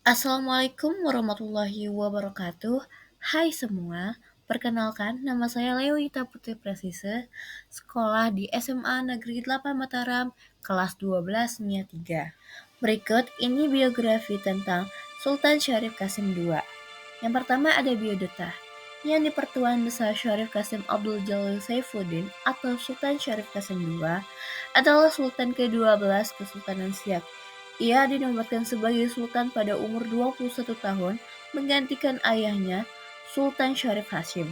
Assalamualaikum warahmatullahi wabarakatuh. Hai semua, perkenalkan nama saya Leoita Putri Presise, sekolah di SMA Negeri 8 Mataram, kelas 12 NIA 3. Berikut ini biografi tentang Sultan Syarif Kasim II. Yang pertama ada biodata, yang di Pertuan Besar Syarif Kasim Abdul Jalil Saifuddin atau Sultan Syarif Kasim II adalah Sultan ke-12 Kesultanan Siak. Ia dinobatkan sebagai Sultan pada umur 21 tahun, menggantikan ayahnya, Sultan Syarif Hashim.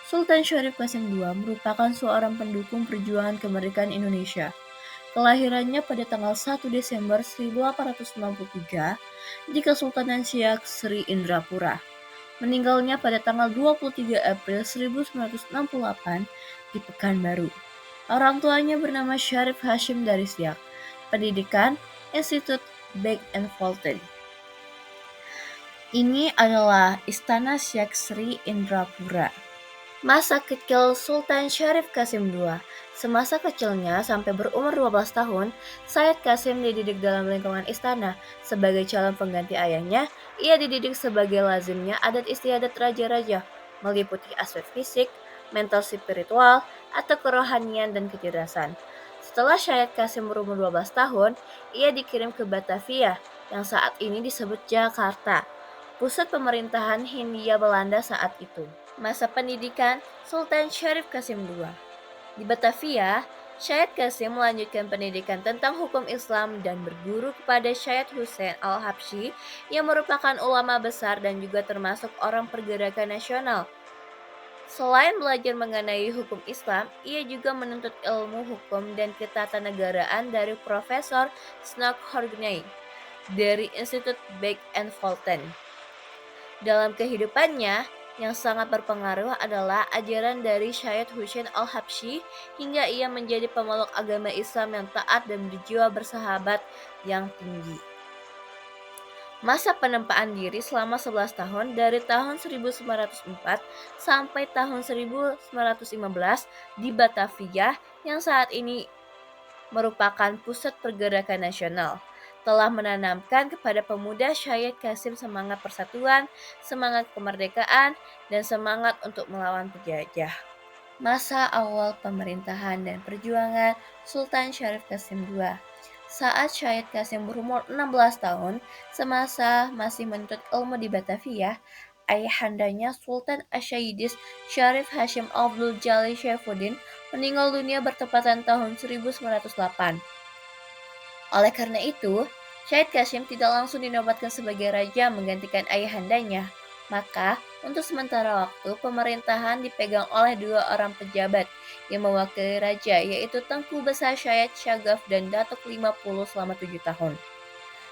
Sultan Syarif Kasim II merupakan seorang pendukung perjuangan kemerdekaan Indonesia. Kelahirannya pada tanggal 1 Desember 1863 di Kesultanan Siak, Sri Indrapura. Meninggalnya pada tanggal 23 April 1968 di Pekanbaru. Orang tuanya bernama Syarif Hashim dari Siak. Pendidikan Institut Beck and Fulton. Ini adalah Istana Siak Sri Indrapura. Masa kecil Sultan Syarif Kasim II. Semasa kecilnya sampai berumur 12 tahun, Sayyid Kasim dididik dalam lingkungan istana. Sebagai calon pengganti ayahnya, ia dididik sebagai lazimnya adat istiadat raja-raja, meliputi aspek fisik, mental spiritual, atau kerohanian dan kecerdasan. Setelah Syed Kasim berumur 12 tahun, ia dikirim ke Batavia, yang saat ini disebut Jakarta, pusat pemerintahan Hindia Belanda saat itu. Masa pendidikan Sultan Syarif Kasim II. Di Batavia, Syed Kasim melanjutkan pendidikan tentang hukum Islam dan berguru kepada Syed Hussein Al-Habsyi yang merupakan ulama besar dan juga termasuk orang pergerakan nasional. Selain belajar mengenai hukum Islam, ia juga menuntut ilmu hukum dan ketatanegaraan dari Profesor Snook Horney dari Institut Beck and Fulton. Dalam kehidupannya, yang sangat berpengaruh adalah ajaran dari Syed Hussein Al-Habsyi hingga ia menjadi pemeluk agama Islam yang taat dan berjiwa bersahabat yang tinggi. Masa penempaan diri selama 11 tahun dari tahun 1904 sampai tahun 1915 di Batavia yang saat ini merupakan pusat pergerakan nasional, telah menanamkan kepada pemuda Syed Kasim semangat persatuan, semangat kemerdekaan, dan semangat untuk melawan penjajah. Masa awal pemerintahan dan perjuangan Sultan Syarif Kasim II. Saat Syed Kasim berumur 16 tahun, semasa masih menuntut ilmu di Batavia, ayahandanya Sultan Asyidis Syarif Hashim Abdul Jalil Saifuddin meninggal dunia bertepatan tahun 1908. Oleh karena itu, Syed Kasim tidak langsung dinobatkan sebagai raja menggantikan ayahandanya. Maka, untuk sementara waktu, pemerintahan dipegang oleh dua orang pejabat yang mewakili raja, yaitu Tengku Besar Syed Shagaf dan Datuk 50 selama 7 tahun.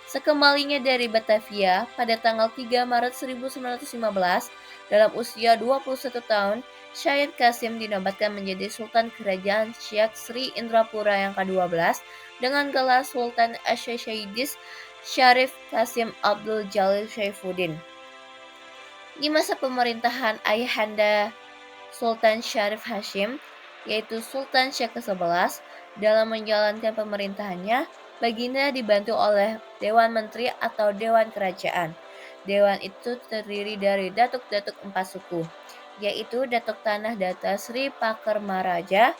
Sekembalinya dari Batavia pada tanggal 3 Maret 1915, dalam usia 21 tahun, Syed Kasim dinobatkan menjadi Sultan Kerajaan Siak Sri Indrapura yang ke-12 dengan gelar Sultan Asyidis Syarif Kasim Abdul Jalil Saifuddin. Di masa pemerintahan ayahanda Sultan Syarif Hashim, yaitu Sultan Syekh ke-11, dalam menjalankan pemerintahannya, baginda dibantu oleh Dewan Menteri atau Dewan Kerajaan. Dewan itu terdiri dari datuk-datuk 4 suku, yaitu Datuk Tanah Datar Sri Pakermaraja,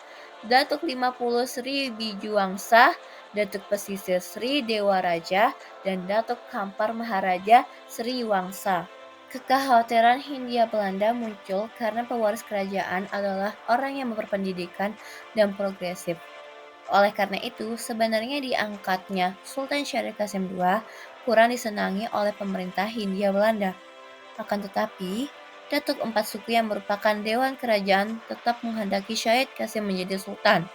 Datuk 50 Sri Bijuwangsa, Datuk Pesisir Sri Dewa Raja, dan Datuk Kampar Maharaja Sri Wangsa. Kekhawatiran Hindia Belanda muncul karena pewaris kerajaan adalah orang yang berpendidikan dan progresif. Oleh karena itu, sebenarnya diangkatnya Sultan Syarif Kasim II kurang disenangi oleh pemerintah Hindia Belanda. Akan tetapi, Datuk 4 suku yang merupakan Dewan Kerajaan tetap menghendaki Syed Kasim menjadi Sultan.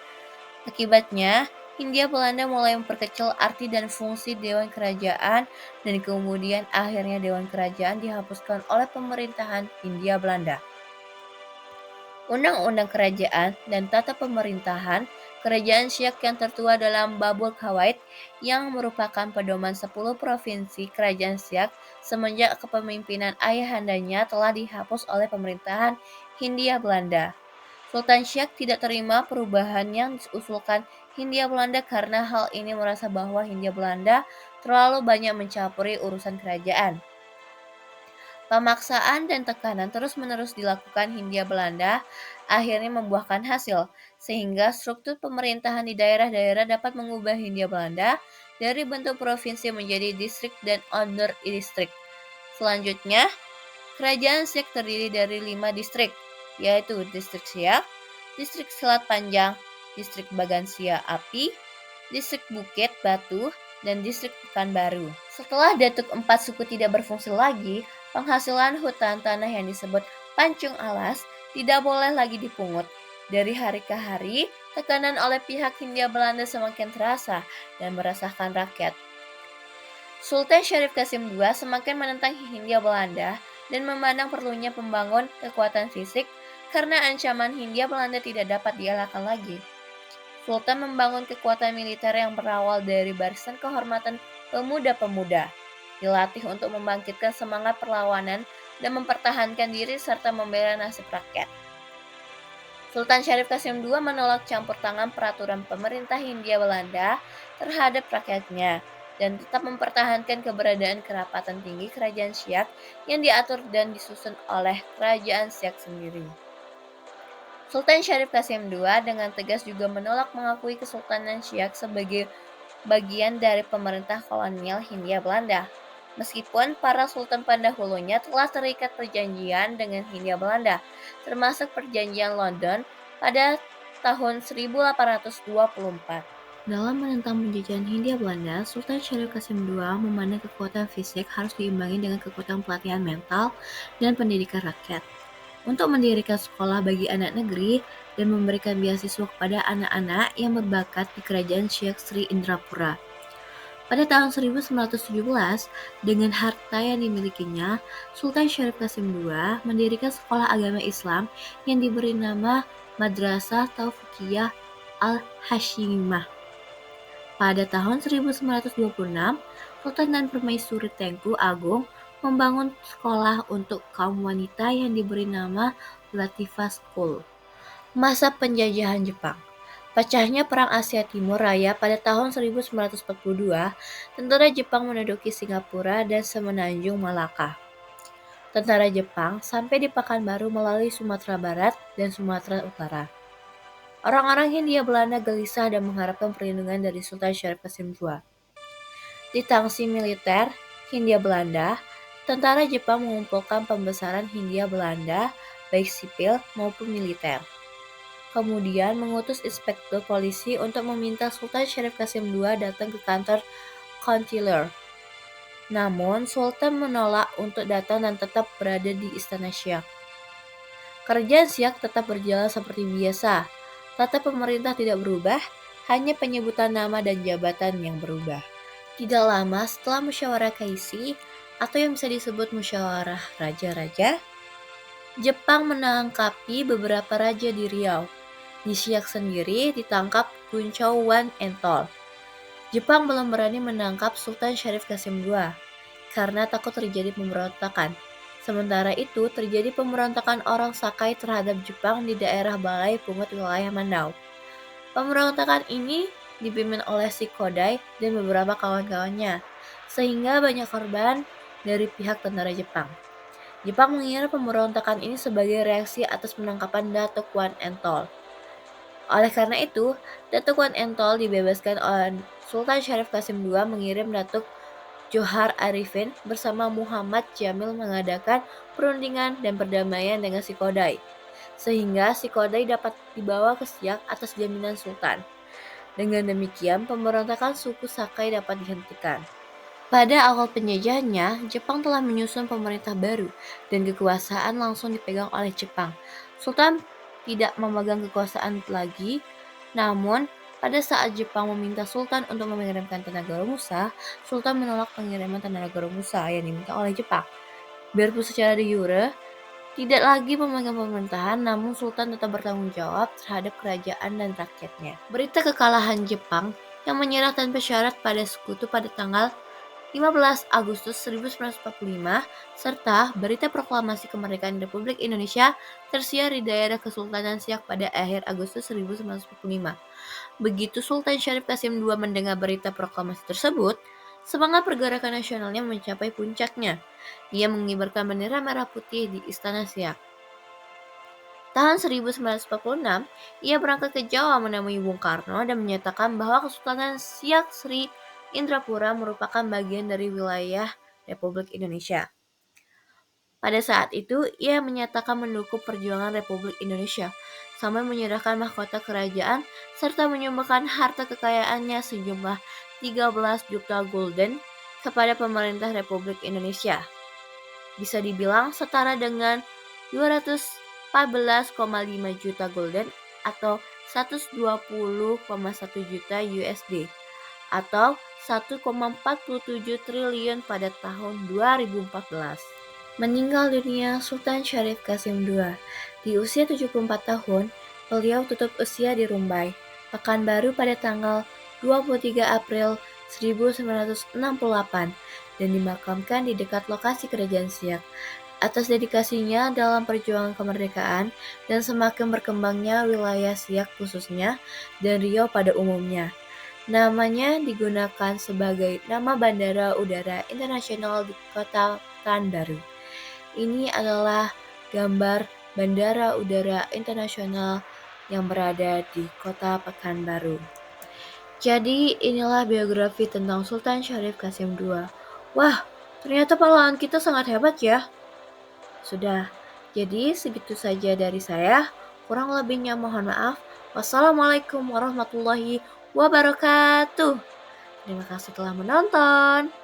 Akibatnya, Hindia Belanda mulai memperkecil arti dan fungsi Dewan Kerajaan dan kemudian akhirnya Dewan Kerajaan dihapuskan oleh pemerintahan Hindia Belanda. Undang-Undang Kerajaan dan Tata Pemerintahan Kerajaan Siak yang tertua dalam Babul Kuwait yang merupakan pedoman 10 provinsi Kerajaan Siak semenjak kepemimpinan ayahandanya telah dihapus oleh pemerintahan Hindia Belanda. Sultan Siak tidak terima perubahan yang diusulkan Hindia Belanda karena hal ini merasa bahwa Hindia Belanda terlalu banyak mencampuri urusan kerajaan. Pemaksaan dan tekanan terus-menerus dilakukan Hindia Belanda akhirnya membuahkan hasil, sehingga struktur pemerintahan di daerah-daerah dapat mengubah Hindia Belanda dari bentuk provinsi menjadi distrik dan onder-distrik. Selanjutnya, kerajaan Siak terdiri dari 5 distrik, yaitu Distrik Siak, Distrik Selat Panjang, Distrik Bagansia Api, Distrik Bukit Batu, dan Distrik Pekanbaru. Setelah Datuk 4 suku tidak berfungsi lagi, penghasilan hutan tanah yang disebut pancung alas tidak boleh lagi dipungut. Dari hari ke hari, tekanan oleh pihak Hindia Belanda semakin terasa dan meresahkan rakyat. Sultan Syarif Kasim II semakin menentang Hindia Belanda dan memandang perlunya membangun kekuatan fisik karena ancaman Hindia Belanda tidak dapat dielakkan lagi. Sultan membangun kekuatan militer yang berawal dari barisan kehormatan pemuda-pemuda, dilatih untuk membangkitkan semangat perlawanan dan mempertahankan diri serta membela nasib rakyat. Sultan Syarif Kasim II menolak campur tangan peraturan pemerintah Hindia Belanda terhadap rakyatnya dan tetap mempertahankan keberadaan kerapatan tinggi kerajaan Siak yang diatur dan disusun oleh kerajaan Siak sendiri. Sultan Syarif Kasim II dengan tegas juga menolak mengakui Kesultanan Siak sebagai bagian dari pemerintah kolonial Hindia Belanda. Meskipun para sultan pendahulunya telah terikat perjanjian dengan Hindia Belanda, termasuk perjanjian London pada tahun 1824. Dalam menentang penjajahan Hindia Belanda, Sultan Syarif Kasim II memandang kekuatan fisik harus diimbangi dengan kekuatan pelatihan mental dan pendidikan rakyat. Untuk mendirikan sekolah bagi anak negeri dan memberikan beasiswa kepada anak-anak yang berbakat di kerajaan Siak Sri Indrapura. Pada tahun 1917, dengan harta yang dimilikinya, Sultan Syarif Kasim II mendirikan sekolah agama Islam yang diberi nama Madrasah Taufikiyah Al-Hashimah. Pada tahun 1926, Sultan dan Permaisuri Tengku Agung membangun sekolah untuk kaum wanita yang diberi nama Latifah School. Masa penjajahan Jepang. Pecahnya Perang Asia Timur Raya pada tahun 1942, tentara Jepang menduduki Singapura dan semenanjung Malaka. Tentara Jepang sampai di Pekanbaru melalui Sumatera Barat dan Sumatera Utara. Orang-orang Hindia Belanda gelisah dan mengharapkan perlindungan dari Sultan Syarif Kasim II. Di tangsi militer Hindia Belanda, tentara Jepang mengumpulkan pembesaran Hindia Belanda, baik sipil maupun militer. Kemudian mengutus inspektur polisi untuk meminta Sultan Syarif Kasim II datang ke kantor konsuler. Namun, Sultan menolak untuk datang dan tetap berada di Istana Siak. Kerajaan Siak tetap berjalan seperti biasa. Tata pemerintah tidak berubah, hanya penyebutan nama dan jabatan yang berubah. Tidak lama setelah musyawarah Kaisi, atau yang bisa disebut musyawarah raja-raja, Jepang menangkapi beberapa raja di Riau. Di Siak sendiri ditangkap Guncau Wan Entol. Jepang belum berani menangkap Sultan Syarif Kasim II karena takut terjadi pemberontakan. Sementara itu terjadi pemberontakan orang Sakai terhadap Jepang di daerah Balai Pungut wilayah Mandau. Pemberontakan ini dipimpin oleh si Kodai dan beberapa kawan-kawannya, sehingga banyak korban dari pihak tentara Jepang. Jepang mengira pemberontakan ini sebagai reaksi atas penangkapan Datuk Wan Entol. Oleh karena itu, Datuk Wan Entol dibebaskan oleh Sultan Syarif Kasim II mengirim Datuk Johar Arifin bersama Muhammad Jamil mengadakan perundingan dan perdamaian dengan si Kodai, sehingga si Kodai dapat dibawa ke Siak atas jaminan Sultan. Dengan demikian, pemberontakan suku Sakai dapat dihentikan. Pada awal penjajahannya, Jepang telah menyusun pemerintah baru dan kekuasaan langsung dipegang oleh Jepang. Sultan tidak memegang kekuasaan lagi, namun pada saat Jepang meminta Sultan untuk mengirimkan tenaga Romusa, Sultan menolak pengiriman tenaga Romusa yang diminta oleh Jepang. Biarpun secara de jure tidak lagi memegang pemerintahan, namun Sultan tetap bertanggung jawab terhadap kerajaan dan rakyatnya. Berita kekalahan Jepang yang menyerah tanpa syarat pada Sekutu pada tanggal 15 Agustus 1945, serta berita proklamasi kemerdekaan Republik Indonesia tersiar di daerah Kesultanan Siak pada akhir Agustus 1945. Begitu Sultan Syarif Kasim II mendengar berita proklamasi tersebut, semangat pergerakan nasionalnya mencapai puncaknya. Ia mengibarkan bendera merah putih di Istana Siak. Tahun 1946, ia berangkat ke Jawa menemui Bung Karno dan menyatakan bahwa Kesultanan Siak Sri Indrapura merupakan bagian dari wilayah Republik Indonesia. Pada saat itu, ia menyatakan mendukung perjuangan Republik Indonesia, sambil menyerahkan mahkota kerajaan serta menyumbangkan harta kekayaannya sejumlah 13 juta gulden kepada pemerintah Republik Indonesia. Bisa dibilang setara dengan 214,5 juta gulden atau 120,1 juta USD atau 1,47 triliun pada tahun 2014. Meninggal dunia Sultan Syarif Kasim II. Di usia 74 tahun, beliau tutup usia di Rumbai, Pekanbaru pada tanggal 23 April 1968 dan dimakamkan di dekat lokasi kerajaan Siak. Atas dedikasinya dalam perjuangan kemerdekaan dan semakin berkembangnya wilayah Siak khususnya dan Riau pada umumnya. Namanya digunakan sebagai nama Bandara Udara Internasional di Kota Pekanbaru. Ini adalah gambar Bandara Udara Internasional yang berada di Kota Pekanbaru. Jadi inilah biografi tentang Sultan Syarif Kasim II. Wah, ternyata pahlawan kita sangat hebat ya. Sudah, jadi segitu saja dari saya. Kurang lebihnya mohon maaf. Wassalamualaikum warahmatullahi wabarakatuh. Terima kasih telah menonton.